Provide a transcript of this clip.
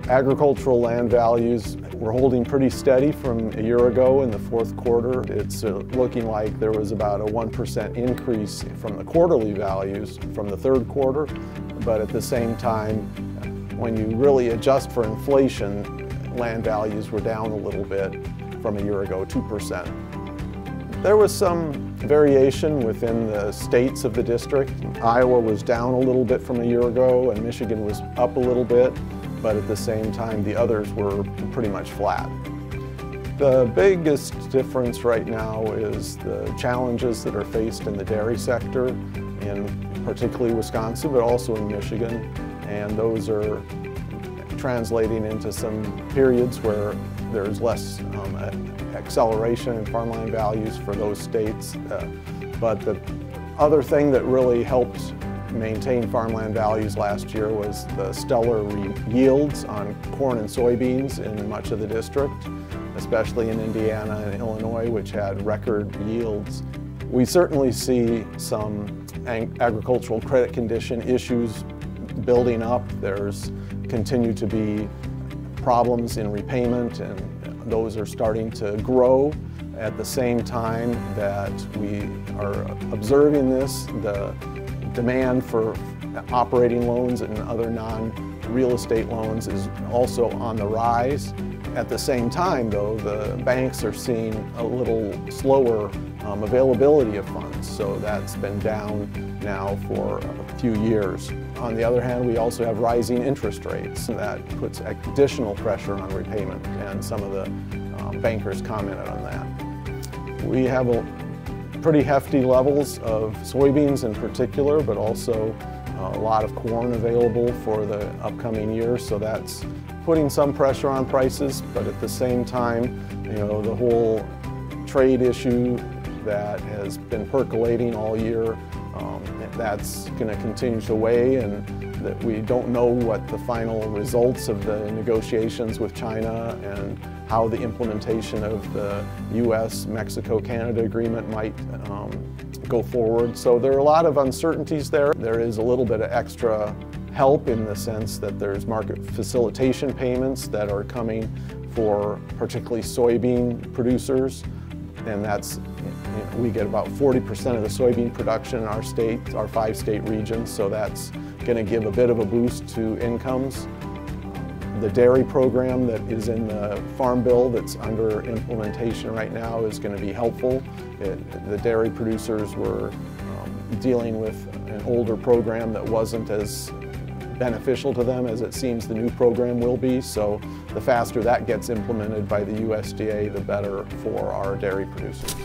Agricultural land values were holding pretty steady from a year ago in the fourth quarter. It's looking like there was about a 1% increase from the quarterly values from the third quarter, but at the same time, when you really adjust for inflation, land values were down a little bit from a year ago, 2%. There was some variation within the states of the district. Iowa was down a little bit from a year ago, and Michigan was up a little bit, but at the same time, the others were pretty much flat. The biggest difference right now is the challenges that are faced in the dairy sector, in particularly Wisconsin, but also in Michigan, and those are translating into some periods where there's less acceleration in farmland values for those states. But the other thing that really helped maintain farmland values last year was the stellar yields on corn and soybeans in much of the district, especially in Indiana and Illinois, which had record yields. We certainly see some agricultural credit condition issues building up. There's continue to be problems in repayment, and those are starting to grow. At the same time that we are observing this, the demand for operating loans and other non-real estate loans is also on the rise. At the same time, though, the banks are seeing a little slower availability of funds, so that's been down now for a few years. On the other hand, we also have rising interest rates, and that puts additional pressure on repayment, and some of the bankers commented on that. We have pretty hefty levels of soybeans in particular, but also a lot of corn available for the upcoming year, so that's putting some pressure on prices. But at the same time, the whole trade issue that has been percolating all year, that's going to continue to weigh, and that we don't know what the final results of the negotiations with China and how the implementation of the US-Mexico-Canada agreement might go forward. So there are a lot of uncertainties there. There is a little bit of extra help in the sense that there's market facilitation payments that are coming for particularly soybean producers, and that's, we get about 40% of the soybean production in our state, our 5-state region, so that's going to give a bit of a boost to incomes. The dairy program that is in the Farm Bill that's under implementation right now is going to be helpful. The dairy producers were dealing with an older program that wasn't as beneficial to them as it seems the new program will be, so the faster that gets implemented by the USDA, the better for our dairy producers.